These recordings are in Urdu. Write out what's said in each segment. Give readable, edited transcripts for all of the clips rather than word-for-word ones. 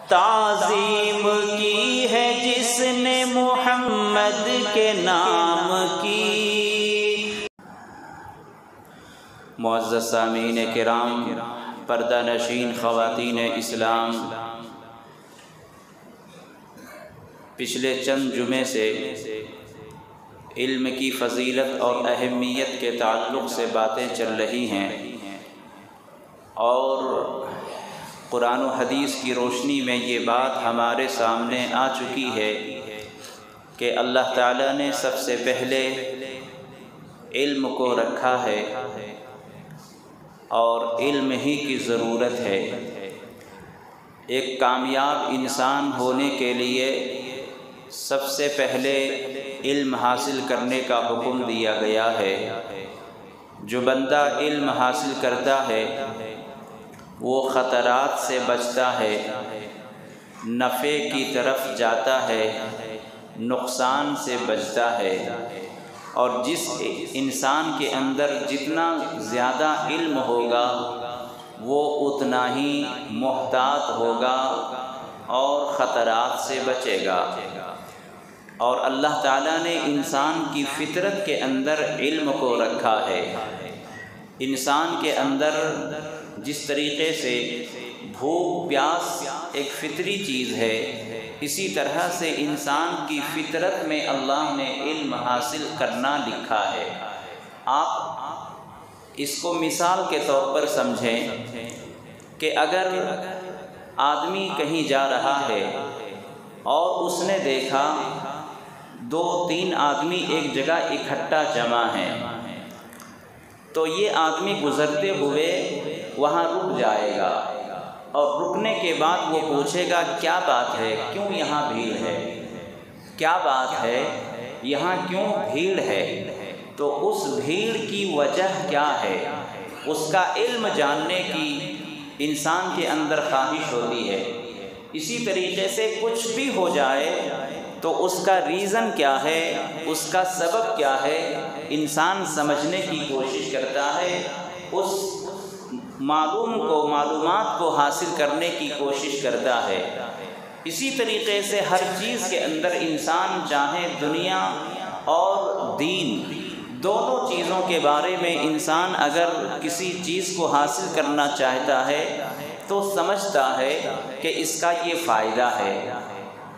تعظیم کی ہے جس نے محمد کے نام کی۔ معزز سامعین کرام، پردہ نشین خواتین اسلام، پچھلے چند جمعے سے علم کی فضیلت اور اہمیت کے تعلق سے باتیں چل رہی ہیں، اور قرآن و حدیث کی روشنی میں یہ بات ہمارے سامنے آ چکی ہے کہ اللہ تعالیٰ نے سب سے پہلے علم کو رکھا ہے اور علم ہی کی ضرورت ہے۔ ایک کامیاب انسان ہونے کے لیے سب سے پہلے علم حاصل کرنے کا حکم دیا گیا ہے۔ جو بندہ علم حاصل کرتا ہے وہ خطرات سے بچتا ہے، نفع کی طرف جاتا ہے، نقصان سے بچتا ہے، اور جس انسان کے اندر جتنا زیادہ علم ہوگا وہ اتنا ہی محتاط ہوگا اور خطرات سے بچے گا۔ اور اللہ تعالیٰ نے انسان کی فطرت کے اندر علم کو رکھا ہے۔ انسان کے اندر جس طریقے سے بھوک پیاس ایک فطری چیز ہے، اسی طرح سے انسان کی فطرت میں اللہ نے علم حاصل کرنا لکھا ہے۔ آپ اس کو مثال کے طور پر سمجھیں کہ اگر آدمی کہیں جا رہا ہے اور اس نے دیکھا 2-3 آدمی ایک جگہ اکٹھا جمع ہیں، تو یہ آدمی گزرتے ہوئے وہاں رک جائے گا، اور رکنے کے بعد وہ پوچھے گا کیا بات ہے، کیوں یہاں بھیڑ ہے، کیا بات ہے، یہاں کیوں بھیڑ ہے؟ تو اس بھیڑ کی وجہ کیا ہے، اس کا علم جاننے کی انسان کے اندر خواہش ہوتی ہے۔ اسی طریقے سے کچھ بھی ہو جائے تو اس کا ریزن کیا ہے، اس کا سبب کیا ہے، انسان سمجھنے کی کوشش کرتا ہے، اس معلومات کو حاصل کرنے کی کوشش کرتا ہے۔ اسی طریقے سے ہر چیز کے اندر انسان چاہے دنیا اور دین دونوں چیزوں کے بارے میں انسان اگر کسی چیز کو حاصل کرنا چاہتا ہے تو سمجھتا ہے کہ اس کا یہ فائدہ ہے،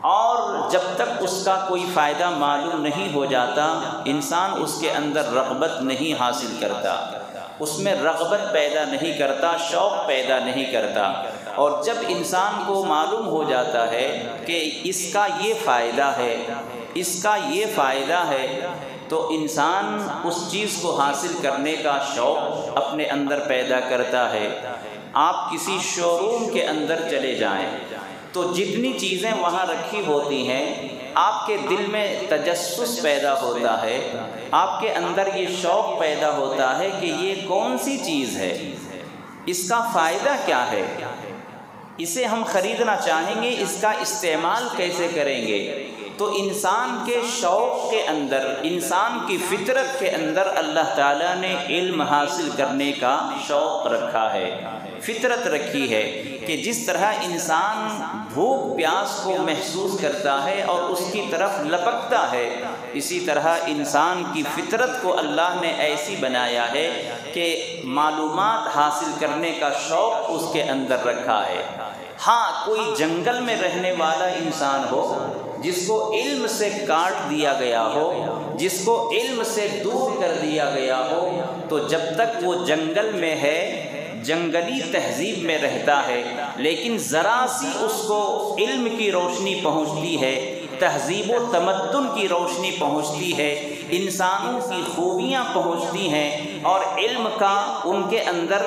اور جب تک اس کا کوئی فائدہ معلوم نہیں ہو جاتا انسان اس کے اندر رغبت نہیں حاصل کرتا، اس میں رغبت پیدا نہیں کرتا، شوق پیدا نہیں کرتا۔ اور جب انسان کو معلوم ہو جاتا ہے کہ اس کا یہ فائدہ ہے، اس کا یہ فائدہ ہے، تو انسان اس چیز کو حاصل کرنے کا شوق اپنے اندر پیدا کرتا ہے۔ آپ کسی شو روم کے اندر چلے جائیں تو جتنی چیزیں وہاں رکھی ہوتی ہیں آپ کے دل میں تجسس پیدا ہوتا ہے، آپ کے اندر یہ شوق پیدا ہوتا ہے کہ یہ کون سی چیز ہے، اس کا فائدہ کیا ہے، اسے ہم خریدنا چاہیں گے، اس کا استعمال کیسے کریں گے۔ تو انسان کے شوق کے اندر، انسان کی فطرت کے اندر اللہ تعالیٰ نے علم حاصل کرنے کا شوق رکھا ہے، فطرت رکھی ہے کہ جس طرح انسان بھوک پیاس کو محسوس کرتا ہے اور اس کی طرف لپکتا ہے، اسی طرح انسان کی فطرت کو اللہ نے ایسی بنایا ہے کہ معلومات حاصل کرنے کا شوق اس کے اندر رکھا ہے۔ ہاں، کوئی جنگل میں رہنے والا انسان ہو جس کو علم سے کاٹ دیا گیا ہو، جس کو علم سے دور کر دیا گیا ہو، تو جب تک وہ جنگل میں ہے جنگلی تہذیب میں رہتا ہے، لیکن ذرا سی اس کو علم کی روشنی پہنچتی ہے، تہذیب و تمدن کی روشنی پہنچتی ہے، انسانوں کی خوبیاں پہنچتی ہیں، اور علم کا ان کے اندر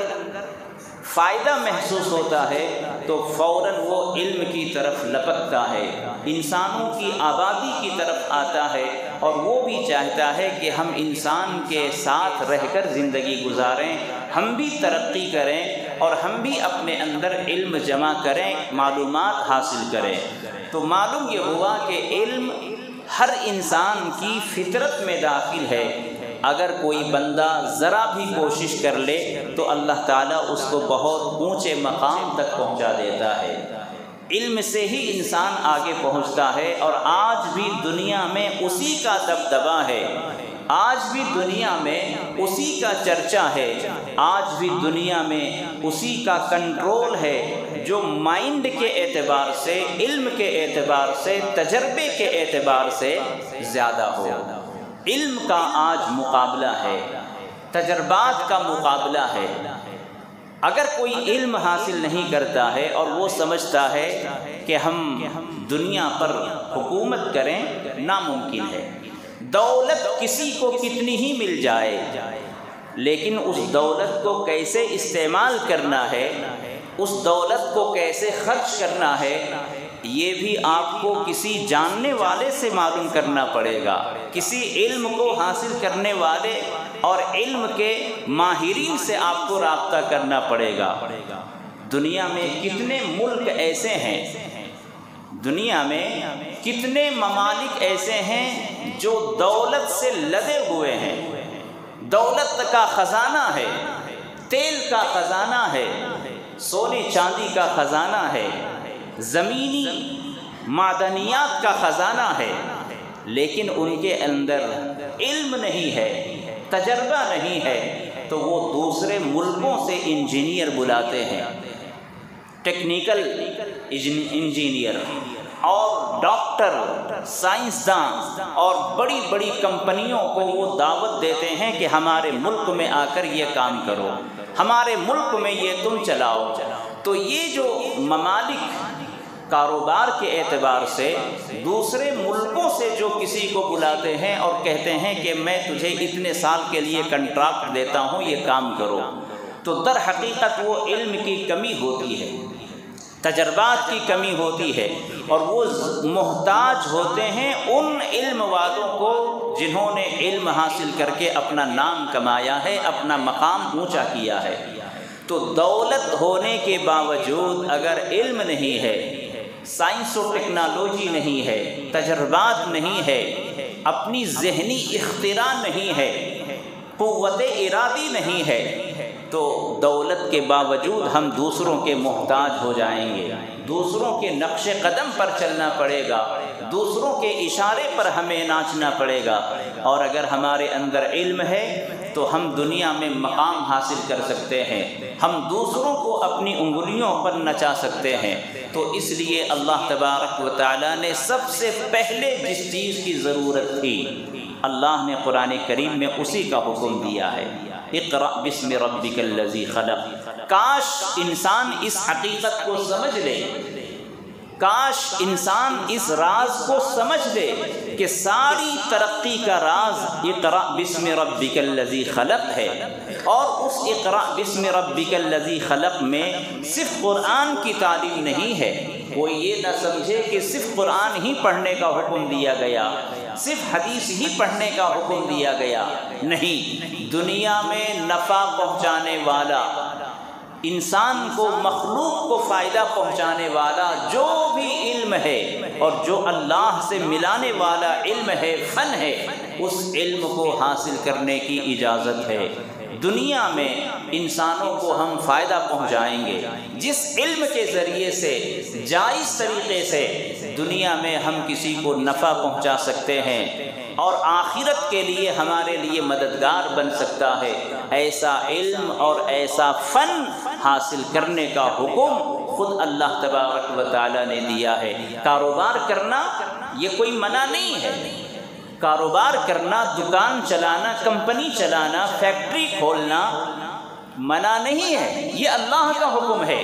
فائدہ محسوس ہوتا ہے، تو فوراً وہ علم کی طرف لپکتا ہے، انسانوں کی آبادی کی طرف آتا ہے، اور وہ بھی چاہتا ہے کہ ہم انسان کے ساتھ رہ کر زندگی گزاریں، ہم بھی ترقی کریں اور ہم بھی اپنے اندر علم جمع کریں، معلومات حاصل کریں۔ تو معلوم یہ ہوا کہ علم ہر انسان کی فطرت میں داخل ہے، اگر کوئی بندہ ذرا بھی کوشش کر لے تو اللہ تعالیٰ اس کو بہت اونچے مقام تک پہنچا دیتا ہے۔ علم سے ہی انسان آگے پہنچتا ہے، اور آج بھی دنیا میں اسی کا دبدبہ ہے، آج بھی دنیا میں اسی کا چرچا ہے، آج بھی دنیا میں اسی کا کنٹرول ہے جو مائنڈ کے اعتبار سے، علم کے اعتبار سے، تجربے کے اعتبار سے زیادہ ہو۔ علم کا آج مقابلہ ہے، تجربات کا مقابلہ ہے۔ اگر کوئی علم حاصل نہیں کرتا ہے اور وہ سمجھتا ہے کہ ہم دنیا پر حکومت کریں، ناممکن ہے۔ دولت کسی کو کتنی ہی مل جائے، لیکن اس دولت کو کیسے استعمال کرنا ہے، اس دولت کو کیسے خرچ کرنا ہے، یہ بھی آپ کو کسی جاننے والے سے معلوم کرنا پڑے گا، کسی علم کو حاصل کرنے والے اور علم کے ماہرین سے آپ کو رابطہ کرنا پڑے گا۔ دنیا میں کتنے ملک ایسے ہیں، دنیا میں کتنے ممالک ایسے ہیں جو دولت سے لدے ہوئے ہیں، دولت کا خزانہ ہے، تیل کا خزانہ ہے، سونے چاندی کا خزانہ ہے، زمینی معدنیات کا خزانہ ہے، لیکن ان کے اندر علم نہیں ہے، تجربہ نہیں ہے، تو وہ دوسرے ملکوں سے انجینئر بلاتے ہیں، ٹیکنیکل انجینئر اور ڈاکٹر، سائنسداں، اور بڑی بڑی کمپنیوں کو وہ دعوت دیتے ہیں کہ ہمارے ملک میں آ کر یہ کام کرو، ہمارے ملک میں یہ تم چلاؤ۔ تو یہ جو ممالک کاروبار کے اعتبار سے دوسرے ملکوں سے جو کسی کو بلاتے ہیں اور کہتے ہیں کہ میں تجھے اتنے سال کے لیے کنٹریکٹ دیتا ہوں، یہ کام کرو، تو در حقیقت وہ علم کی کمی ہوتی ہے، تجربات کی کمی ہوتی ہے، اور وہ محتاج ہوتے ہیں ان علم والوں کو جنہوں نے علم حاصل کر کے اپنا نام کمایا ہے، اپنا مقام اونچا کیا ہے۔ تو دولت ہونے کے باوجود اگر علم نہیں ہے، سائنس و ٹیکنالوجی نہیں ہے، تجربات نہیں ہے، اپنی ذہنی اختراع نہیں ہے، قوت ارادی نہیں ہے، تو دولت کے باوجود ہم دوسروں کے محتاج ہو جائیں گے، دوسروں کے نقش قدم پر چلنا پڑے گا، دوسروں کے اشارے پر ہمیں ناچنا پڑے گا۔ اور اگر ہمارے اندر علم ہے تو ہم دنیا میں مقام حاصل کر سکتے ہیں، ہم دوسروں کو اپنی انگلیوں پر نچا سکتے ہیں۔ تو اس لیے اللہ تبارک و تعالیٰ نے سب سے پہلے جس چیز کی ضرورت تھی، اللہ نے قرآن کریم میں اسی کا حکم دیا ہے، اقرأ بسم ربک الذی خلق۔ کاش انسان اس حقیقت کو سمجھ لے، کاش انسان اس راز کو سمجھ لے کہ ساری ترقی کا راز اقرأ بسم ربک الذی خلق ہے، اور اس اقرأ بسم ربک الذی خلق میں صرف قرآن کی تعلیم نہیں ہے۔ کوئی یہ نہ سمجھے کہ صرف قرآن ہی پڑھنے کا حکم دیا گیا، صرف حدیث ہی پڑھنے کا حکم دیا گیا، نہیں، دنیا میں نفع پہنچانے والا، انسان کو، مخلوق کو فائدہ پہنچانے والا جو بھی علم ہے اور جو اللہ سے ملانے والا علم ہے، فن ہے، اس علم کو حاصل کرنے کی اجازت ہے۔ دنیا میں انسانوں کو ہم فائدہ پہنچائیں گے جس علم کے ذریعے سے، جائز طریقے سے دنیا میں ہم کسی کو نفع پہنچا سکتے ہیں اور آخرت کے لیے ہمارے لیے مددگار بن سکتا ہے، ایسا علم اور ایسا فن حاصل کرنے کا حکم خود اللہ تبارک و تعالیٰ نے دیا ہے۔ کاروبار کرنا یہ کوئی منع نہیں ہے، کاروبار کرنا، دکان چلانا، کمپنی چلانا، فیکٹری کھولنا منع نہیں ہے، یہ اللہ کا حکم ہے۔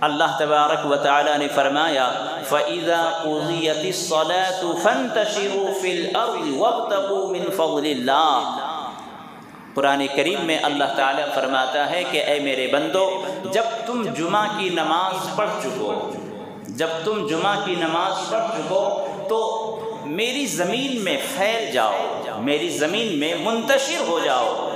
اللہ تبارک و تعالی نے فرمایا فَإِذَا قُضِيَتِ الصَّلَاةُ فَانْتَشِرُوا فِي الْأَرْضِ وَابْتَغُوا مِنْ فَضْلِ اللَّهِ۔ قرآن کریم میں اللہ تعالیٰ فرماتا ہے کہ اے میرے بندو، جب تم جمعہ کی نماز پڑھ چکو، جب تم جمعہ کی نماز پڑھ چکو تو میری زمین میں پھیل جاؤ، میری زمین میں منتشر ہو جاؤ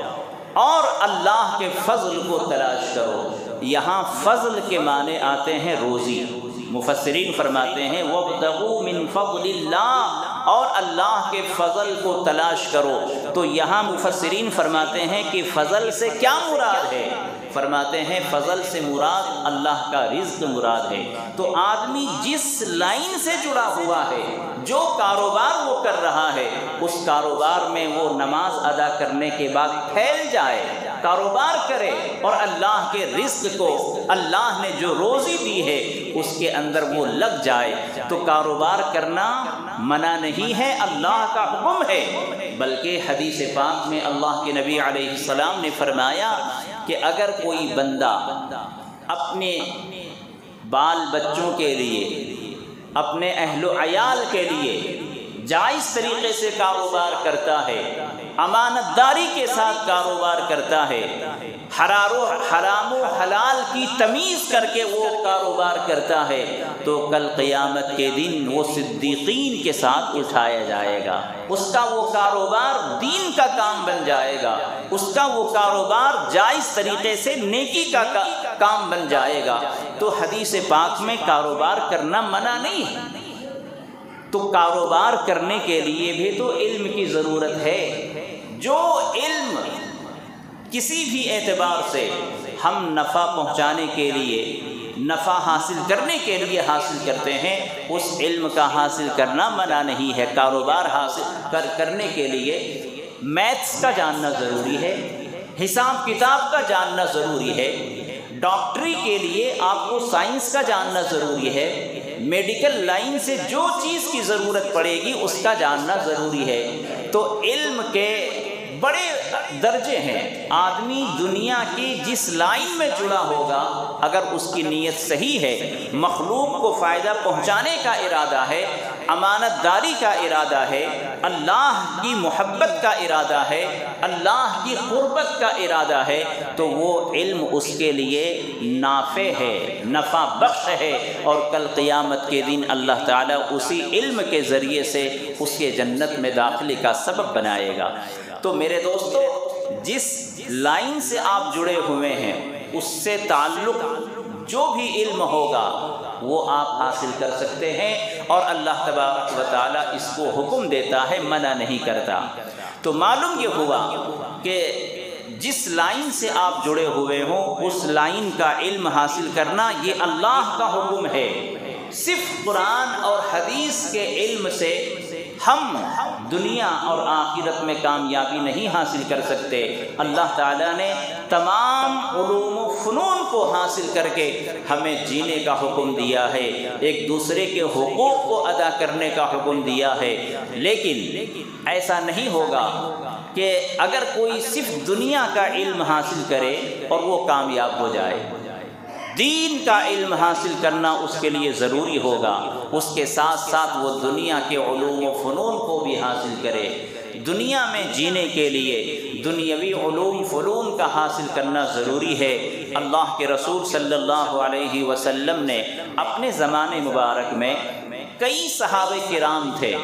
اور اللہ کے فضل کو تلاش کرو۔ یہاں فضل کے معنی آتے ہیں روزی، مفسرین فرماتے ہیں وَابْتَغُوا مِنْ فَضْلِ اللَّهِ، اور اللہ کے فضل کو تلاش کرو۔ تو یہاں مفسرین فرماتے ہیں کہ فضل سے کیا مراد ہے؟ فرماتے ہیں فضل سے مراد اللہ کا رزق مراد ہے۔ تو آدمی جس لائن سے جڑا ہوا ہے، جو کاروبار وہ کر رہا ہے، اس کاروبار میں وہ نماز ادا کرنے کے بعد پھیل جائے، کاروبار کرے اور اللہ کے رزق کو، اللہ نے جو روزی دی ہے اس کے اندر وہ لگ جائے، تو کاروبار کرنا منع نہیں ہے، اللہ کا حکم ہے۔ بلکہ حدیث پاک میں اللہ کے نبی علیہ السلام نے فرمایا کہ اگر کوئی بندہ اپنے بال بچوں کے لیے، اپنے اہل و عیال کے لیے جائز طریقے سے کاروبار کرتا ہے، امانت داری کے ساتھ کاروبار کرتا ہے، حرام و حلال کی تمیز کر کے وہ کاروبار کرتا ہے، تو کل قیامت کے دن وہ صدیقین کے ساتھ اٹھایا جائے گا، اس کا وہ کاروبار دین کا کام بن جائے گا، اس کا وہ کاروبار جائز طریقے سے نیکی کا کام بن جائے گا۔ تو حدیث پاک میں کاروبار کرنا منع نہیں ہے، تو کاروبار کرنے کے لیے بھی تو علم کی ضرورت ہے۔ جو علم کسی بھی اعتبار سے ہم نفع پہنچانے کے لیے، نفع حاصل کرنے کے لیے حاصل کرتے ہیں، اس علم کا حاصل کرنا منع نہیں ہے۔ کاروبار حاصل کرنے کے لیے میتھس کا جاننا ضروری ہے، حساب کتاب کا جاننا ضروری ہے، ڈاکٹری کے لیے آپ کو سائنس کا جاننا ضروری ہے، میڈیکل لائن سے جو چیز کی ضرورت پڑے گی اس کا جاننا ضروری ہے۔ تو علم کے بڑے درجے ہیں۔ آدمی دنیا کی جس لائن میں جڑا ہوگا، اگر اس کی نیت صحیح ہے، مخلوق کو فائدہ پہنچانے کا ارادہ ہے، امانت داری کا ارادہ ہے، اللہ کی محبت کا ارادہ ہے، اللہ کی قربت کا ارادہ ہے، تو وہ علم اس کے لیے نافع ہے، نفع بخش ہے، اور کل قیامت کے دن اللہ تعالیٰ اسی علم کے ذریعے سے اس کے جنت میں داخلے کا سبب بنائے گا۔ تو میرے دوستو، جس لائن سے آپ جڑے ہوئے ہیں اس سے تعلق جو بھی علم ہوگا وہ آپ حاصل کر سکتے ہیں، اور اللہ تبارک و تعالیٰ اس کو حکم دیتا ہے، منع نہیں کرتا۔ تو معلوم یہ ہوا کہ جس لائن سے آپ جڑے ہوئے ہوں اس لائن کا علم حاصل کرنا یہ اللہ کا حکم ہے۔ صرف قرآن اور حدیث کے علم سے ہم دنیا اور آخرت میں کامیابی نہیں حاصل کر سکتے۔ اللہ تعالیٰ نے تمام علوم و فنون کو حاصل کر کے ہمیں جینے کا حکم دیا ہے، ایک دوسرے کے حقوق کو ادا کرنے کا حکم دیا ہے، لیکن ایسا نہیں ہوگا کہ اگر کوئی صرف دنیا کا علم حاصل کرے اور وہ کامیاب ہو جائے۔ دین کا علم حاصل کرنا اس کے لیے ضروری ہوگا، اس کے ساتھ ساتھ وہ دنیا کے علوم و فنون کو بھی حاصل کرے۔ دنیا میں جینے کے لیے دنیاوی علوم فنون کا حاصل کرنا ضروری ہے۔ اللہ کے رسول صلی اللہ علیہ وسلم نے اپنے زمانے مبارک میں کئی صحابہ کرام تھے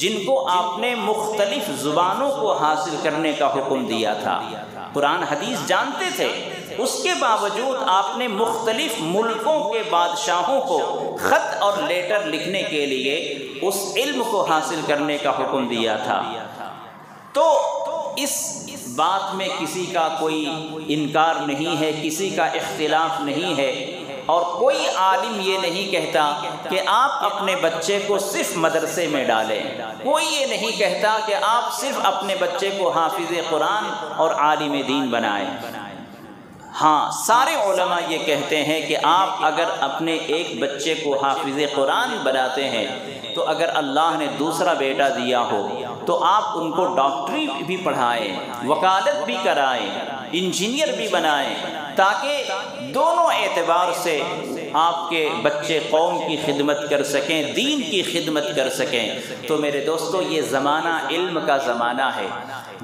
جن کو آپ نے مختلف زبانوں کو حاصل کرنے کا حکم دیا تھا، قرآن حدیث جانتے تھے، اس کے باوجود آپ نے مختلف ملکوں کے بادشاہوں کو خط اور لیٹر لکھنے کے لیے اس علم کو حاصل کرنے کا حکم دیا تھا۔ تو اس بات میں کسی کا کوئی انکار نہیں ہے، کسی کا اختلاف نہیں ہے، اور کوئی عالم یہ نہیں کہتا کہ آپ اپنے بچے کو صرف مدرسے میں ڈالیں، کوئی یہ نہیں کہتا کہ آپ صرف اپنے بچے کو حافظ قرآن اور عالم دین بنائیں۔ ہاں، سارے علماء یہ کہتے ہیں کہ آپ اگر اپنے ایک بچے کو حافظ قرآن بناتے ہیں تو اگر اللہ نے دوسرا بیٹا دیا ہو تو آپ ان کو ڈاکٹری بھی پڑھائیں، وکالت بھی کرائیں، انجینئر بھی بنائیں، تاکہ دونوں اعتبار سے آپ کے بچے قوم کی خدمت کر سکیں، دین کی خدمت کر سکیں۔ تو میرے دوستو، یہ زمانہ علم کا زمانہ ہے۔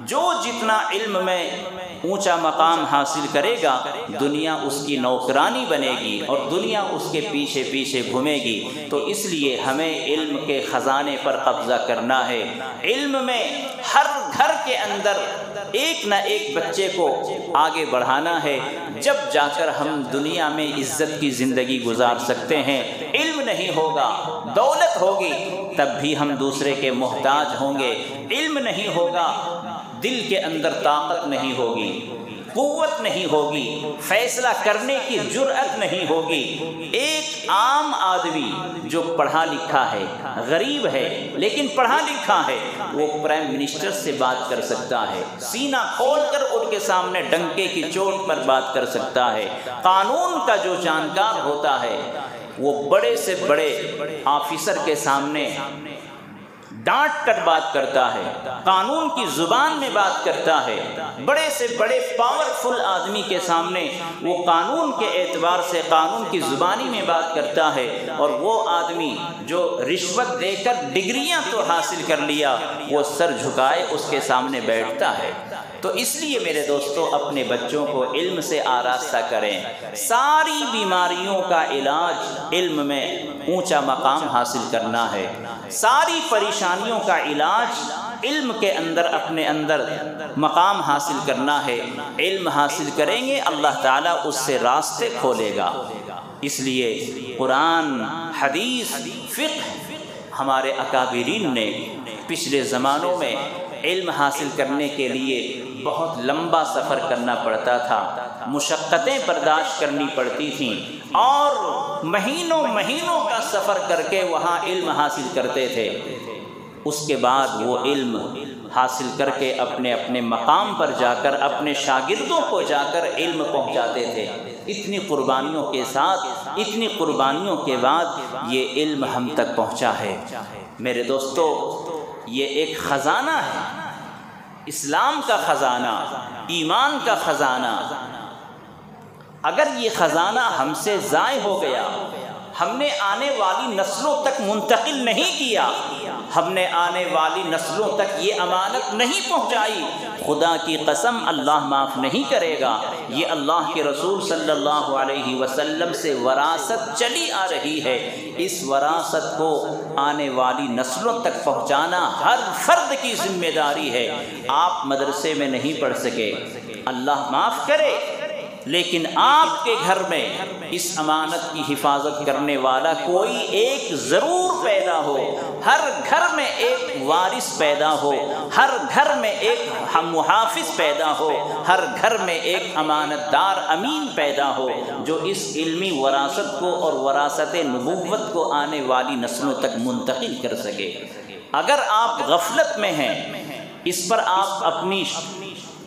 جو جتنا علم میں اونچا مقام حاصل کرے گا، دنیا اس کی نوکرانی بنے گی اور دنیا اس کے پیچھے پیچھے گھومے گی۔ تو اس لیے ہمیں علم کے خزانے پر قبضہ کرنا ہے۔ علم میں ہر گھر کے اندر ایک نہ ایک بچے کو آگے بڑھانا ہے، جب جا کر ہم دنیا میں عزت کی زندگی گزار سکتے ہیں۔ علم نہیں ہوگا، دولت ہوگی تب بھی ہم دوسرے کے محتاج ہوں گے۔ علم نہیں ہوگا، دل کے اندر طاقت نہیں ہوگی، قوت نہیں ہوگی، فیصلہ کرنے کی جرأت نہیں ہوگی۔ ایک عام آدمی جو پڑھا لکھا ہے، غریب ہے لیکن پڑھا لکھا ہے، وہ پرائم منسٹر سے بات کر سکتا ہے، سینہ کھول کر ان کے سامنے ڈنکے کی چوٹ پر بات کر سکتا ہے۔ قانون کا جو جانکار ہوتا ہے وہ بڑے سے بڑے آفیسر کے سامنے ڈانٹ کر بات کرتا ہے، قانون کی زبان میں بات کرتا ہے۔ بڑے سے بڑے پاورفل آدمی کے سامنے وہ قانون کے اعتبار سے قانون کی زبانی میں بات کرتا ہے، اور وہ آدمی جو رشوت دے کر ڈگریاں تو حاصل کر لیا، وہ سر جھکائے اس کے سامنے بیٹھتا ہے۔ تو اس لیے میرے دوستو اپنے بچوں کو علم سے آراستہ کریں۔ ساری بیماریوں کا علاج علم میں اونچا مقام حاصل کرنا ہے، ساری پریشانیوں کا علاج علم کے اندر اپنے اندر مقام حاصل کرنا ہے۔ علم حاصل کریں گے اللہ تعالیٰ اس سے راستے کھولے گا۔ اس لیے قرآن، حدیث، فقہ ہمارے اکابرین نے پچھلے زمانوں میں علم حاصل کرنے کے لیے بہت لمبا سفر کرنا پڑتا تھا، مشقتیں برداشت کرنی پڑتی تھیں، اور مہینوں مہینوں کا سفر کر کے وہاں علم حاصل کرتے تھے۔ اس کے بعد وہ علم حاصل کر کے اپنے اپنے مقام پر جا کر اپنے شاگردوں کو جا کر علم پہنچاتے تھے۔ اتنی قربانیوں کے ساتھ، اتنی قربانیوں کے بعد یہ علم ہم تک پہنچا ہے۔ میرے دوستو یہ ایک خزانہ ہے، اسلام کا خزانہ، ایمان کا خزانہ۔ اگر یہ خزانہ ہم سے ضائع ہو گیا، ہم نے آنے والی نسلوں تک منتقل نہیں کیا، ہم نے آنے والی نسلوں تک یہ امانت نہیں پہنچائی، خدا کی قسم اللہ معاف نہیں کرے گا۔ یہ اللہ کے رسول صلی اللہ علیہ وسلم سے وراثت چلی آ رہی ہے، اس وراثت کو آنے والی نسلوں تک پہنچانا ہر فرد کی ذمہ داری ہے۔ آپ مدرسے میں نہیں پڑھ سکے، اللہ معاف کرے، لیکن آپ کے گھر میں اس امانت کی حفاظت کرنے والا کوئی ایک ضرور پیدا ہو، ہر گھر میں ایک وارث پیدا ہو، ہر گھر میں ایک محافظ پیدا ہو، ہر گھر میں ایک امانت دار امین پیدا ہو، جو اس علمی وراثت کو اور وراثت نبوت کو آنے والی نسلوں تک منتقل کر سکے۔ اگر آپ غفلت میں ہیں، اس پر آپ اپنی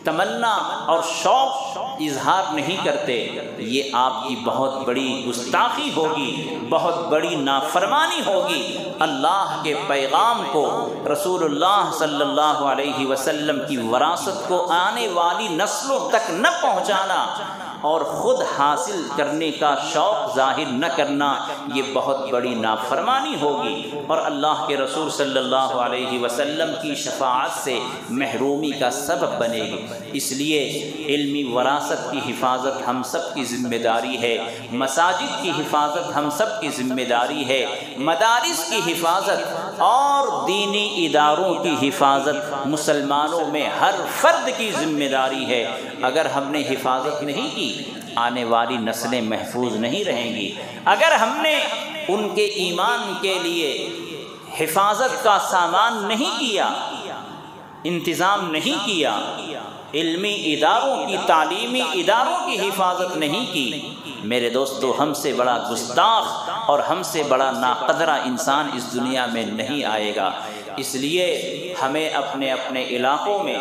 تمنا اور شوق اظہار نہیں کرتے، یہ آپ کی بہت بڑی گستاخی ہوگی، بہت بڑی نافرمانی ہوگی۔ اللہ کے پیغام کو، رسول اللہ صلی اللہ علیہ وسلم کی وراثت کو آنے والی نسلوں تک نہ پہنچانا اور خود حاصل کرنے کا شوق ظاہر نہ کرنا، یہ بہت بڑی نافرمانی ہوگی، اور اللہ کے رسول صلی اللہ علیہ وسلم کی شفاعت سے محرومی کا سبب بنے گی۔ اس لیے علمی وراثت کی حفاظت ہم سب کی ذمہ داری ہے، مساجد کی حفاظت ہم سب کی ذمہ داری ہے، مدارس کی حفاظت اور دینی اداروں کی حفاظت مسلمانوں میں ہر فرد کی ذمہ داری ہے۔ اگر ہم نے حفاظت نہیں کی، آنے والی نسلیں محفوظ نہیں رہیں گی۔ اگر ہم نے ان کے ایمان کے لیے حفاظت کا سامان نہیں کیا، انتظام نہیں کیا، علمی اداروں کی، تعلیمی اداروں کی حفاظت نہیں کی، میرے دوستو ہم سے بڑا گستاخ اور ہم سے بڑا ناقدرہ انسان اس دنیا میں نہیں آئے گا۔ اس لیے ہمیں اپنے اپنے علاقوں میں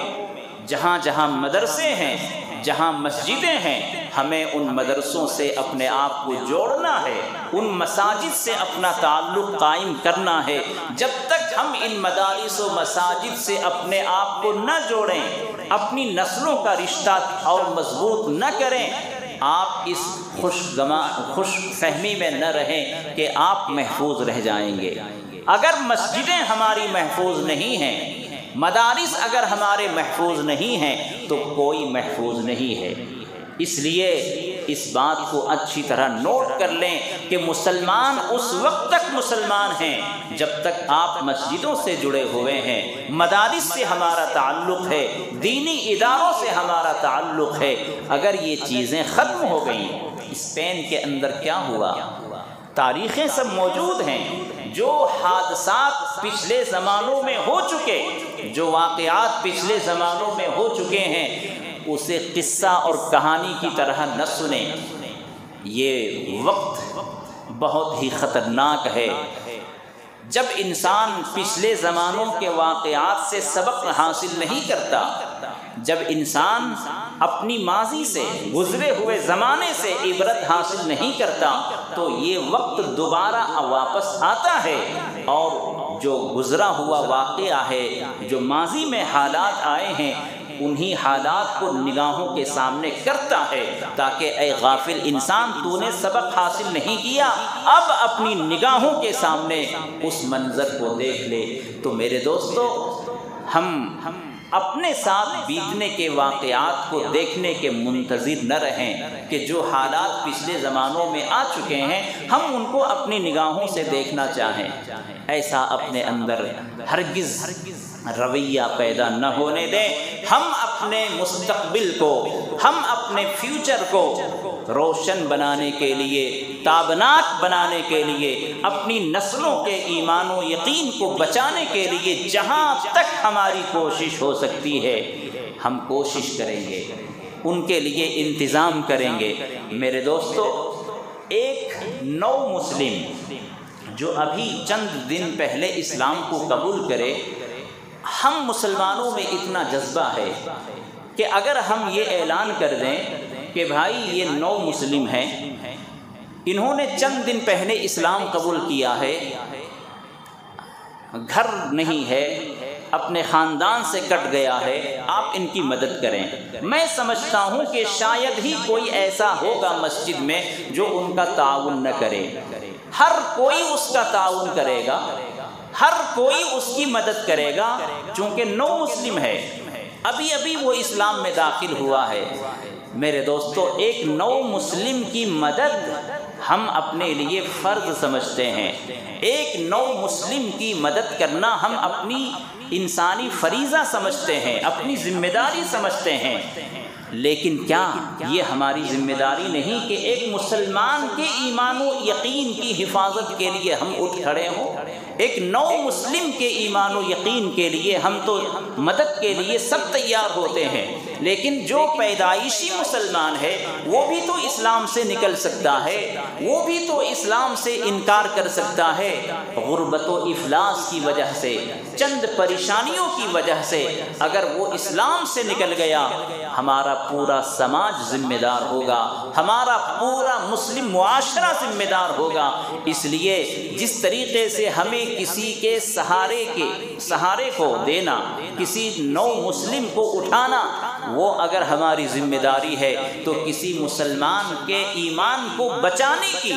جہاں جہاں مدرسے ہیں، جہاں مسجدیں ہیں، ہمیں ان مدرسوں سے اپنے آپ کو جوڑنا ہے، ان مساجد سے اپنا تعلق قائم کرنا ہے۔ جب تک ہم ان مدارس و مساجد سے اپنے آپ کو نہ جوڑیں، اپنی نسلوں کا رشتہ اور مضبوط نہ کریں، آپ اس خوش فہمی میں نہ رہیں کہ آپ محفوظ رہ جائیں گے۔ اگر مسجدیں ہماری محفوظ نہیں ہیں، مدارس اگر ہمارے محفوظ نہیں ہیں، تو کوئی محفوظ نہیں ہے۔ اس لیے اس بات کو اچھی طرح نوٹ کر لیں کہ مسلمان اس وقت تک مسلمان ہیں جب تک آپ مسجدوں سے جڑے ہوئے ہیں، مدارس سے ہمارا تعلق ہے، دینی اداروں سے ہمارا تعلق ہے۔ اگر یہ چیزیں ختم ہو گئیں، اسپین کے اندر کیا ہوا، تاریخیں سب موجود ہیں، جو حادثات پچھلے زمانوں میں ہو چکے، جو واقعات پچھلے زمانوں میں ہو چکے ہیں، اسے قصہ اور کہانی کی طرح نہ سنیں۔ یہ وقت بہت ہی خطرناک ہے۔ جب انسان پچھلے زمانوں کے واقعات سے سبق حاصل نہیں کرتا، جب انسان اپنی ماضی سے، گزرے ہوئے زمانے سے عبرت حاصل نہیں کرتا، تو یہ وقت دوبارہ واپس آتا ہے اور جو گزرا ہوا واقعہ ہے، جو ماضی میں حالات آئے ہیں، انہی حالات کو نگاہوں کے سامنے کرتا ہے، تاکہ اے غافل انسان، تو نے سبق حاصل نہیں کیا، اب اپنی نگاہوں کے سامنے اس منظر کو دیکھ لے۔ تو میرے دوستو، ہم اپنے ساتھ بیتنے کے واقعات کو دیکھنے کے منتظر نہ رہیں کہ جو حالات پچھلے زمانوں میں آ چکے ہیں ہم ان کو اپنی نگاہوں سے دیکھنا چاہیں۔ ایسا اپنے اندر ہرگز رویہ پیدا نہ ہونے دیں۔ ہم اپنے مستقبل کو، ہم اپنے فیوچر کو روشن بنانے کے لیے، تابناک بنانے کے لیے، اپنی نسلوں کے ایمان و یقین کو بچانے کے لیے جہاں تک ہماری کوشش ہو سکتی ہے ہم کوشش کریں گے، ان کے لیے انتظام کریں گے۔ میرے دوستو، ایک نو مسلم جو ابھی چند دن پہلے اسلام کو قبول کرے، ہم مسلمانوں میں اتنا جذبہ ہے کہ اگر ہم یہ اعلان کر دیں کہ بھائی یہ نو مسلم ہیں، انہوں نے چند دن پہلے اسلام قبول کیا ہے، گھر نہیں ہے، اپنے خاندان سے کٹ گیا ہے، آپ ان کی مدد کریں، میں سمجھتا ہوں کہ شاید ہی کوئی ایسا ہوگا مسجد میں جو ان کا تعاون نہ کرے۔ ہر کوئی اس کا تعاون کرے گا، ہر کوئی اس کی مدد کرے گا، چونکہ نو مسلم ہے، ابھی ابھی وہ اسلام میں داخل ہوا ہے۔ میرے دوستو، ایک نو مسلم کی مدد ہم اپنے لیے فرض سمجھتے ہیں، ایک نو مسلم کی مدد کرنا ہم اپنی انسانی فریضہ سمجھتے ہیں، اپنی ذمہ داری سمجھتے ہیں۔ لیکن کیا یہ ہماری ذمہ داری نہیں کہ ایک مسلمان کے ایمان و یقین کی حفاظت کے لیے ہم اٹھ کھڑے ہوں؟ ایک نو مسلم کے ایمان و یقین کے لیے ہم تو مدد کے لیے سب تیار ہوتے ہیں، لیکن جو پیدائشی مسلمان ہے وہ بھی تو اسلام سے نکل سکتا ہے، وہ بھی تو اسلام سے انکار کر سکتا ہے۔ غربت و افلاس کی وجہ سے، چند پریشانیوں کی وجہ سے اگر وہ اسلام سے نکل گیا، ہمارا پورا سماج ذمہ دار ہوگا، ہمارا پورا مسلم معاشرہ ذمہ دار ہوگا۔ اس لیے جس طریقے سے ہمیں کسی کے سہارے کو دینا، کسی نو مسلم کو اٹھانا، وہ اگر ہماری ذمہ داری ہے تو کسی مسلمان کے ایمان کو بچانے کی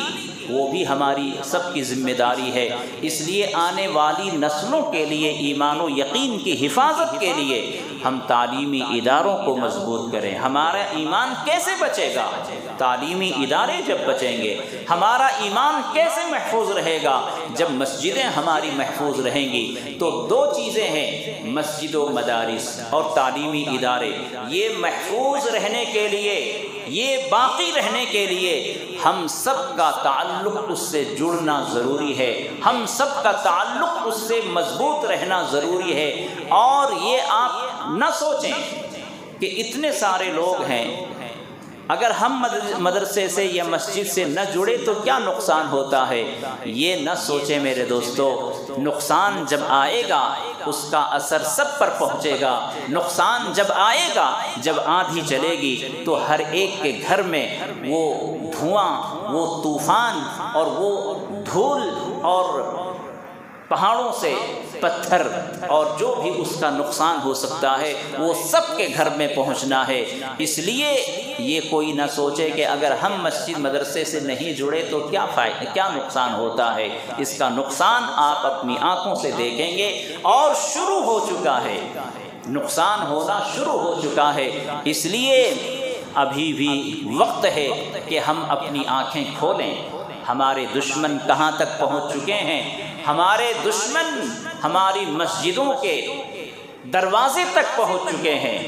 وہ بھی ہماری سب کی ذمہ داری ہے۔ اس لیے آنے والی نسلوں کے لیے ایمان و یقین کی حفاظت کے لیے ہم تعلیمی اداروں کو مضبوط کریں۔ ہمارا ایمان کیسے بچے گا؟ تعلیمی ادارے جب بچیں گے۔ ہمارا ایمان کیسے محفوظ رہے گا؟ جب مسجدیں ہماری محفوظ رہیں گی۔ تو دو چیزیں ہیں، مسجد و مدارس اور تعلیمی ادارے، یہ محفوظ رہنے کے لیے، یہ باقی رہنے کے لیے ہم سب کا تعلق اس سے جڑنا ضروری ہے، ہم سب کا تعلق اس سے مضبوط رہنا ضروری ہے۔ اور یہ آپ نہ سوچیں کہ اتنے سارے لوگ ہیں، اگر ہم مدرسے سے یا مسجد سے نہ جڑے تو کیا نقصان ہوتا ہے؟ یہ نہ سوچیں میرے دوستو، نقصان جب آئے گا اس کا اثر سب پر پہنچے گا۔ نقصان جب آئے گا، جب آندھی چلے گی تو ہر ایک کے گھر میں وہ دھواں، وہ طوفان اور وہ دھول اور پہاڑوں سے پتھر اور جو بھی اس کا نقصان ہو سکتا ہے وہ سب کے گھر میں پہنچنا ہے۔ اس لیے یہ کوئی نہ سوچے کہ اگر ہم مسجد مدرسے سے نہیں جڑے تو کیا نقصان ہوتا ہے۔ اس کا نقصان آپ اپنی آنکھوں سے دیکھیں گے، اور شروع ہو چکا ہے، نقصان ہونا شروع ہو چکا ہے۔ اس لیے ابھی بھی وقت ہے کہ ہم اپنی آنکھیں کھولیں۔ ہمارے دشمن کہاں تک پہنچ چکے ہیں؟ ہمارے دشمن ہماری مسجدوں کے دروازے تک پہنچ چکے ہیں،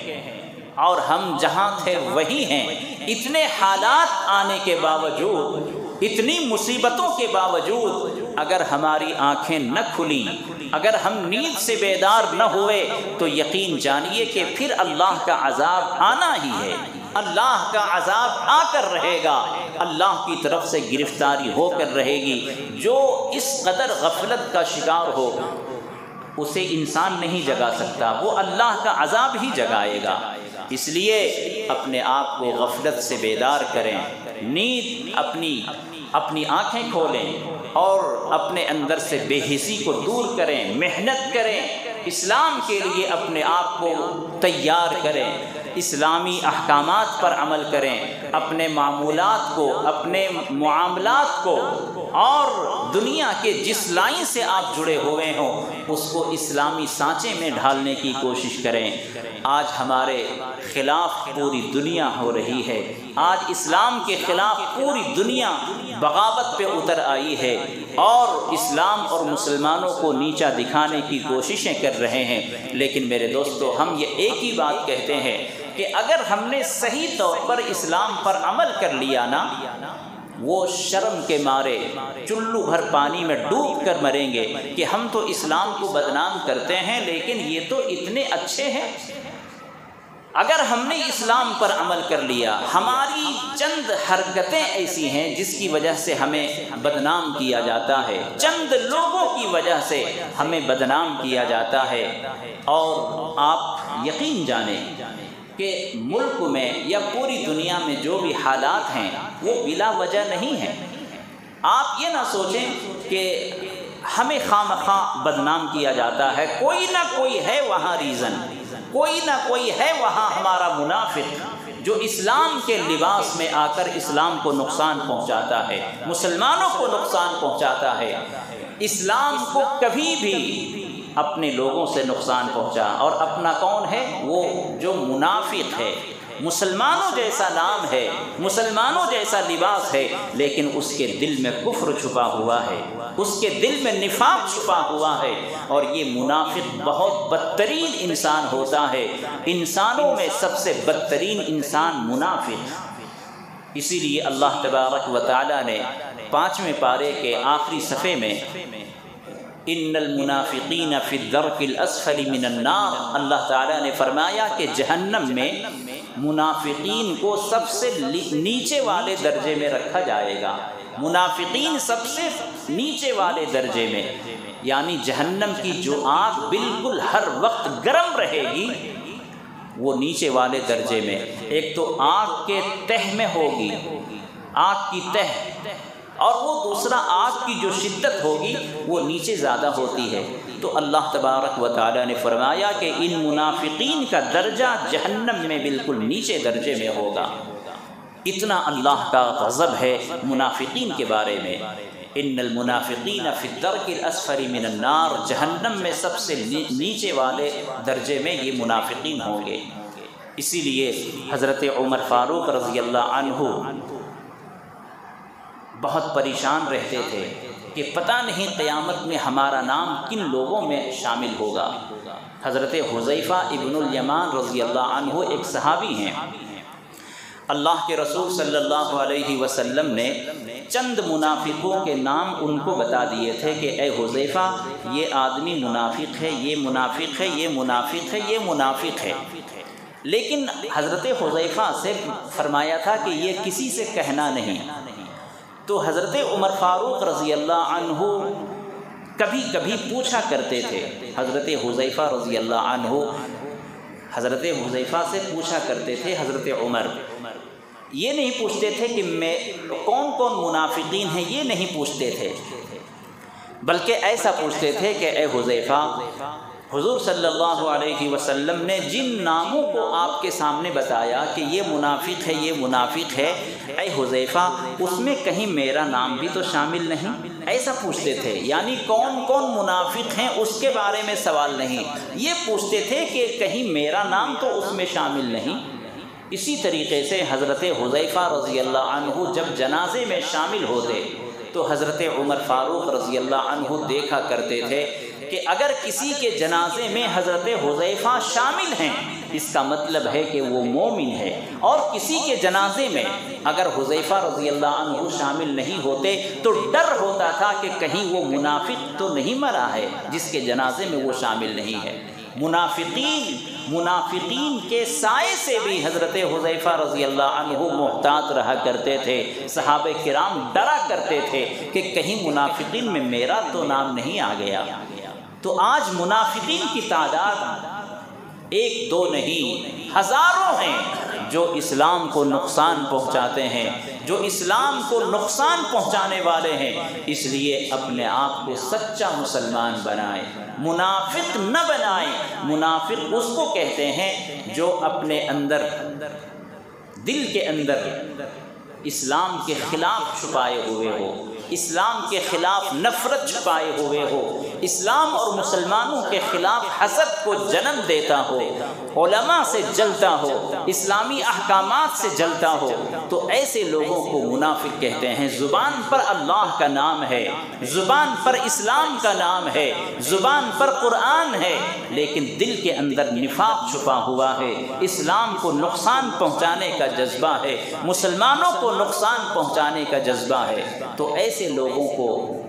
اور ہم جہاں تھے وہی ہیں۔ اتنے حالات آنے کے باوجود اتنی مصیبتوں کے باوجود اگر ہماری آنکھیں نہ کھلیں، اگر ہم نیند سے بیدار نہ ہوئے، تو یقین جانیے کہ پھر اللہ کا عذاب آنا ہی ہے، اللہ کا عذاب آ کر رہے گا، اللہ کی طرف سے گرفتاری ہو کر رہے گی۔ جو اس قدر غفلت کا شکار ہو اسے انسان نہیں جگا سکتا، وہ اللہ کا عذاب ہی جگائے گا۔ اس لیے اپنے آپ کو غفلت سے بیدار کریں، نیند اپنی آنکھیں کھولیں اور اپنے اندر سے بے حسی کو دور کریں، محنت کریں، اسلام کے لیے اپنے آپ کو تیار کریں، اسلامی احکامات پر عمل کریں، اپنے معمولات کو، اپنے معاملات کو اور دنیا کے جس لائن سے آپ جڑے ہوئے ہوں اس کو اسلامی سانچے میں ڈھالنے کی کوشش کریں۔ آج ہمارے خلاف پوری دنیا ہو رہی ہے، آج اسلام کے خلاف پوری دنیا بغاوت پہ اتر آئی ہے اور اسلام اور مسلمانوں کو نیچا دکھانے کی کوششیں کر رہے ہیں۔ لیکن میرے دوستو، ہم یہ ایک ہی بات کہتے ہیں کہ اگر ہم نے صحیح طور پر اسلام پر عمل کر لیا نا، وہ شرم کے مارے چلو بھر پانی میں ڈوب کر مریں گے کہ ہم تو اسلام کو بدنام کرتے ہیں لیکن یہ تو اتنے اچھے ہیں۔ اگر ہم نے اسلام پر عمل کر لیا، ہماری چند حرکتیں ایسی ہیں جس کی وجہ سے ہمیں بدنام کیا جاتا ہے، چند لوگوں کی وجہ سے ہمیں بدنام کیا جاتا ہے، اور آپ یقین جانیں کہ ملک میں یا پوری دنیا میں جو بھی حالات ہیں وہ بلا وجہ نہیں ہیں۔ آپ یہ نہ سوچیں کہ ہمیں خواہ بدنام کیا جاتا ہے، کوئی نہ کوئی ہے وہاں ریزن، کوئی نہ کوئی ہے وہاں ہمارا منافق جو اسلام کے لباس میں آ کر اسلام کو نقصان پہنچاتا ہے، مسلمانوں کو نقصان پہنچاتا ہے۔ اسلام کو کبھی بھی اپنے لوگوں سے نقصان پہنچا، اور اپنا کون ہے؟ وہ جو منافق ہے، مسلمانوں جیسا نام ہے، مسلمانوں جیسا لباس ہے، لیکن اس کے دل میں کفر چھپا ہوا ہے، اس کے دل میں نفاق چھپا ہوا ہے، اور یہ منافق بہت بدترین انسان ہوتا ہے۔ انسانوں میں سب سے بدترین انسان منافق۔ اسی لیے اللہ تبارک و تعالی نے 5ویں پارے کے آخری صفحے میں ان المنافقین فی الدرک الاسفل من النار، اللہ تعالیٰ نے فرمایا کہ جہنم میں منافقین کو سب سے نیچے والے درجے میں رکھا جائے گا، منافقین سب سے نیچے والے درجے میں، یعنی جہنم کی جو آگ بالکل ہر وقت گرم رہے گی وہ نیچے والے درجے میں، ایک تو آگ کے تہ میں ہوگی، آگ کی تہ، اور وہ دوسرا آگ کی جو شدت ہوگی وہ نیچے زیادہ ہوتی ہے۔ تو اللہ تبارک و تعالیٰ نے فرمایا کہ ان منافقین کا درجہ جہنم میں بالکل نیچے درجے میں ہوگا۔ اتنا اللہ کا غضب ہے منافقین کے بارے میں۔ ان المنافقین فی الدرک الاسفل من النار، جہنم میں سب سے نیچے والے درجے میں یہ منافقین ہوں گے۔ اسی لیے حضرت عمر فاروق رضی اللہ عنہ بہت پریشان رہتے تھے کہ پتہ نہیں قیامت میں ہمارا نام کن لوگوں میں شامل ہوگا۔ حضرت حذیفہ ابن الیمان رضی اللہ عنہ ایک صحابی ہیں، اللہ کے رسول صلی اللہ علیہ وسلم نے چند منافقوں کے نام ان کو بتا دیے تھے کہ اے حذیفہ، یہ آدمی منافق ہے، یہ منافق ہے، یہ منافق ہے، یہ منافق ہے، لیکن حضرت حذیفہ سے فرمایا تھا کہ یہ کسی سے کہنا نہیں۔ تو حضرت عمر فاروق رضی اللہ عنہ کبھی کبھی پوچھا کرتے تھے، حضرت حذیفہ رضی اللہ عنہ حضرت حذیفہ سے پوچھا کرتے تھے حضرت عمر، یہ نہیں پوچھتے تھے کہ میں کون کون منافقین ہیں، یہ نہیں پوچھتے تھے، بلکہ ایسا پوچھتے تھے کہ اے حذیفہ، حضور صلی اللہ علیہ وسلم نے جن ناموں کو آپ کے سامنے بتایا کہ یہ منافق ہے، یہ منافق ہے، اے حذیفہ اس میں کہیں میرا نام بھی تو شامل نہیں؟ ایسا پوچھتے تھے، یعنی کون کون منافق ہیں اس کے بارے میں سوال نہیں، یہ پوچھتے تھے کہ کہیں میرا نام تو اس میں شامل نہیں۔ اسی طریقے سے حضرت حذیفہ رضی اللہ عنہ جب جنازے میں شامل ہوتے تو حضرت عمر فاروق رضی اللہ عنہ دیکھا کرتے تھے کہ اگر کسی کے جنازے میں حضرت حذیفہ شامل ہیں اس کا مطلب ہے کہ وہ مومن ہے۔ اور کسی کے جنازے میں اگر حذیفہ رضی اللہ عنہ شامل نہیں ہوتے تو ڈر ہوتا تھا کہ کہیں وہ منافق تو نہیں مرا ہے جس کے جنازے میں وہ شامل نہیں ہے۔ منافقین کے سائے سے بھی حضرت حذیفہ رضی اللہ عنہ محتاط رہا کرتے تھے۔ صحابہ کرام ڈرا کرتے تھے کہ کہیں منافقین میں میرا تو نام نہیں آ گیا۔ تو آج منافقین کی تعداد ایک دو نہیں، ہزاروں ہیں جو اسلام کو نقصان پہنچاتے ہیں، جو اسلام کو نقصان پہنچانے والے ہیں۔ اس لیے اپنے آپ کو سچا مسلمان بنائیں، منافق نہ بنائیں۔ منافق اس کو کہتے ہیں جو اپنے اندر، دل کے اندر اسلام کے خلاف چھپائے ہوئے ہو، اسلام کے خلاف نفرت چھپائے ہوئے ہو، اسلام اور مسلمانوں کے خلاف حسد کو جنم دیتا ہو، علماء سے جلتا ہو، اسلامی احکامات سے جلتا ہو، تو ایسے لوگوں کو منافق کہتے ہیں۔ زبان پر اللہ کا نام ہے، زبان پر اسلام کا نام ہے، زبان پر قرآن ہے، لیکن دل کے اندر نفاق چھپا ہوا ہے، اسلام کو نقصان پہنچانے کا جذبہ ہے، مسلمانوں کو نقصان پہنچانے کا جذبہ ہے۔ تو ایسے لوگوں کو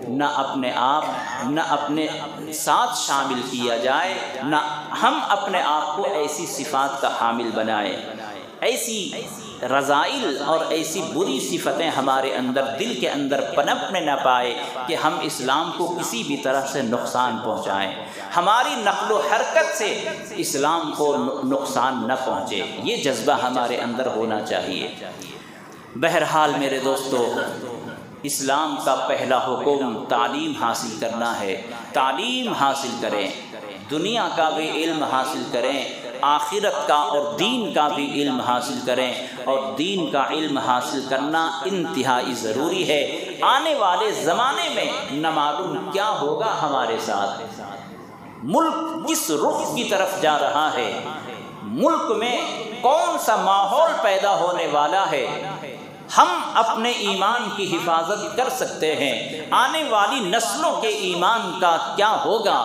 نہ اپنے آپ نہ اپنے ساتھ شامل کیا جائے، نہ ہم اپنے آپ کو ایسی صفات کا حامل بنائیں۔ ایسی رذائل اور ایسی بری صفتیں ہمارے اندر، دل کے اندر پنپنے نہ پائے کہ ہم اسلام کو کسی بھی طرح سے نقصان پہنچائیں، ہماری نقل و حرکت سے اسلام کو نقصان نہ پہنچے۔ یہ جذبہ ہمارے اندر ہونا چاہیے۔ بہرحال میرے دوستو، اسلام کا پہلا حکم تعلیم حاصل کرنا ہے۔ تعلیم حاصل کریں، دنیا کا بھی علم حاصل کریں، آخرت کا اور دین کا بھی علم حاصل کریں، اور دین کا علم حاصل کرنا انتہائی ضروری ہے۔ آنے والے زمانے میں نہ معلوم کیا ہوگا ہمارے ساتھ، ملک کس رخ کی طرف جا رہا ہے، ملک میں کون سا ماحول پیدا ہونے والا ہے۔ ہم اپنے ایمان کی حفاظت کر سکتے ہیں، آنے والی نسلوں کے ایمان کا کیا ہوگا،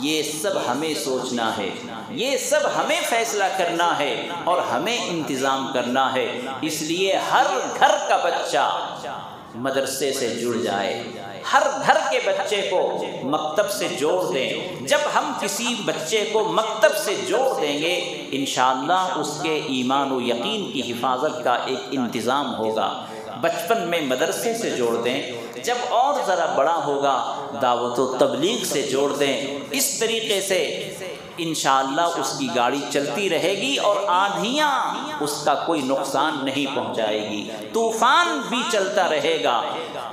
یہ سب ہمیں سوچنا ہے، یہ سب ہمیں فیصلہ کرنا ہے اور ہمیں انتظام کرنا ہے۔ اس لیے ہر گھر کا بچہ مدرسے سے جڑ جائے، ہر گھر کے بچے کو مکتب سے جوڑ دیں۔ جب ہم کسی بچے کو مکتب سے جوڑ دیں گے، انشاءاللہ اس کے ایمان و یقین کی حفاظت کا ایک انتظام ہوگا۔ بچپن میں مدرسے سے جوڑ دیں، جب اور ذرا بڑا ہوگا دعوت و تبلیغ سے جوڑ دیں۔ اس طریقے سے انشاءاللہ اس کی گاڑی چلتی رہے گی اور آندھیاں اس کا کوئی نقصان نہیں پہنچائے گی، طوفان بھی چلتا رہے گا،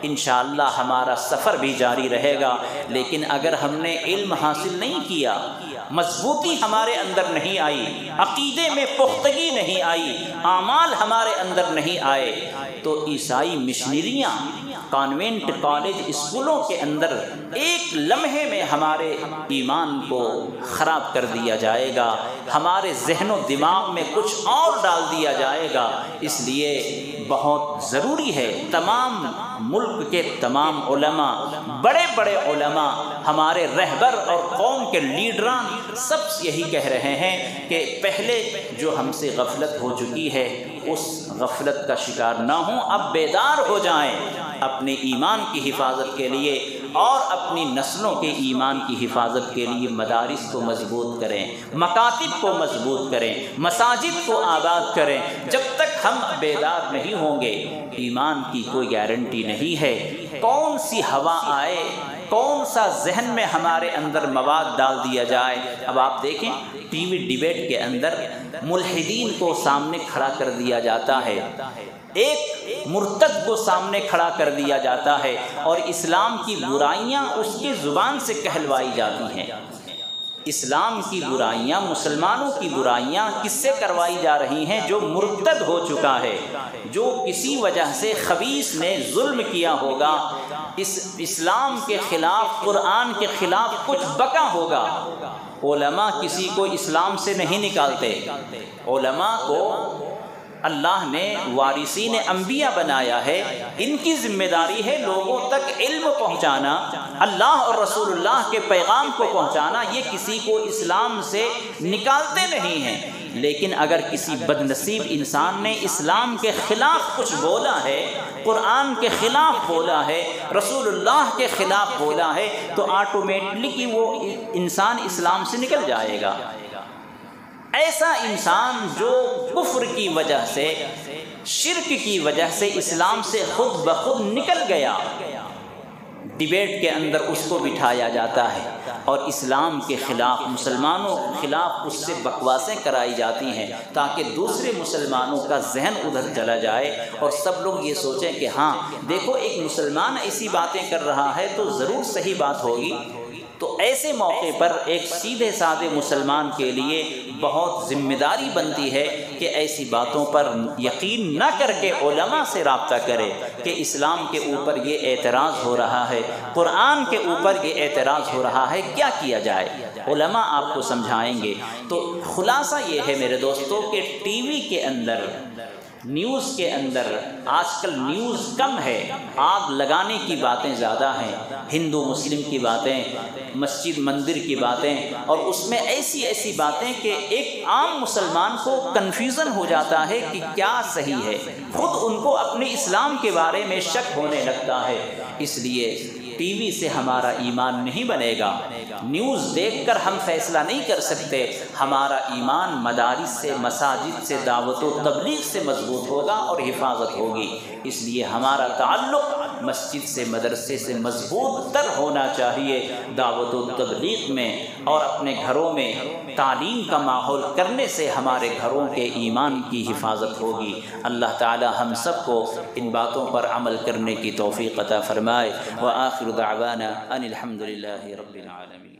انشاءاللہ ہمارا سفر بھی جاری رہے گا۔ لیکن اگر ہم نے علم حاصل نہیں کیا، مضبوطی ہمارے اندر نہیں آئی، عقیدے میں پختگی نہیں آئی، اعمال ہمارے اندر نہیں آئے، تو عیسائی مشنریاں کانوینٹ کالج اسکولوں کے اندر ایک لمحے میں ہمارے ایمان کو خراب کر دیا جائے گا، ہمارے ذہن و دماغ میں کچھ اور ڈال دیا جائے گا۔ اس لیے بہت ضروری ہے، تمام ملک کے تمام علماء، بڑے بڑے علماء، ہمارے رہبر اور قوم کے لیڈران سب یہی کہہ رہے ہیں کہ پہلے جو ہم سے غفلت ہو چکی ہے اس غفلت کا شکار نہ ہوں، اب بیدار ہو جائیں، اپنے ایمان کی حفاظت کے لیے اور اپنی نسلوں کے ایمان کی حفاظت کے لیے مدارس کو مضبوط کریں، مکاتب کو مضبوط کریں، مساجد کو آباد کریں۔ جب تک ہم بیدار نہیں ہوں گے، ایمان کی کوئی گارنٹی نہیں ہے۔ کون سی ہوا آئے، کون سا ذہن میں ہمارے اندر مواد ڈال دیا جائے۔ اب آپ دیکھیں ٹی وی ڈیبیٹ کے اندر ملحدین کو سامنے کھڑا کر دیا جاتا ہے، ایک مرتد کو سامنے کھڑا کر دیا جاتا ہے، اور اسلام کی برائیاں اس کی زبان سے کہلوائی جاتی ہیں۔ اسلام کی برائیاں، مسلمانوں کی برائیاں کس سے کروائی جا رہی ہیں؟ جو مرتد ہو چکا ہے، جو کسی وجہ سے خبیث نے ظلم کیا ہوگا، اس اسلام کے خلاف، قرآن کے خلاف کچھ بکا ہوگا۔ علماء کسی کو اسلام سے نہیں نکالتے، علماء کو اللہ نے وارثین انبیاء بنایا ہے، ان کی ذمہ داری ہے لوگوں تک علم پہنچانا، اللہ اور رسول اللہ کے پیغام کو پہنچانا۔ یہ کسی کو اسلام سے نکالتے نہیں ہیں، لیکن اگر کسی بد نصیب انسان نے اسلام کے خلاف کچھ بولا ہے، قرآن کے خلاف بولا ہے، رسول اللہ کے خلاف بولا ہے، تو آٹومیٹلی وہ انسان اسلام سے نکل جائے گا۔ ایسا انسان جو کفر کی وجہ سے، شرک کی وجہ سے اسلام سے خود بخود نکل گیا، ڈیبیٹ کے اندر اس کو بٹھایا جاتا ہے اور اسلام کے خلاف، مسلمانوں کے خلاف اس سے بکواسیں کرائی جاتی ہیں تاکہ دوسرے مسلمانوں کا ذہن ادھر چلا جائے اور سب لوگ یہ سوچیں کہ ہاں دیکھو ایک مسلمان ایسی باتیں کر رہا ہے تو ضرور صحیح بات ہوگی۔ تو ایسے موقع پر ایک سیدھے سادے مسلمان کے لیے بہت ذمہ داری بنتی ہے کہ ایسی باتوں پر یقین نہ کر کے علماء سے رابطہ کرے کہ اسلام کے اوپر یہ اعتراض ہو رہا ہے، قرآن کے اوپر یہ اعتراض ہو رہا ہے، کیا کیا جائے؟ علماء آپ کو سمجھائیں گے۔ تو خلاصہ یہ ہے میرے دوستوں کہ ٹی وی کے اندر، نیوز کے اندر آج کل نیوز کم ہے، آگ لگانے کی باتیں زیادہ ہیں، ہندو مسلم کی باتیں، مسجد مندر کی باتیں، اور اس میں ایسی باتیں کہ ایک عام مسلمان کو کنفیوژن ہو جاتا ہے کہ کیا صحیح ہے، خود ان کو اپنے اسلام کے بارے میں شک ہونے لگتا ہے۔ اس لیے ٹی وی سے ہمارا ایمان نہیں بنے گا، نیوز دیکھ کر ہم فیصلہ نہیں کر سکتے، ہمارا ایمان مدارس سے، مساجد سے، دعوت و تبلیغ سے مضبوط ہوگا اور حفاظت ہوگی۔ اس لیے ہمارا تعلق مسجد سے، مدرسے سے مضبوط تر ہونا چاہیے، دعوت و تبلیغ میں اور اپنے گھروں میں تعلیم کا ماحول کرنے سے ہمارے گھروں کے ایمان کی حفاظت ہوگی۔ اللہ تعالی ہم سب کو ان باتوں پر عمل کرنے کی توفیق عطا فرمائے۔ وآخر دعوانا ان الحمد للہ رب العالمین۔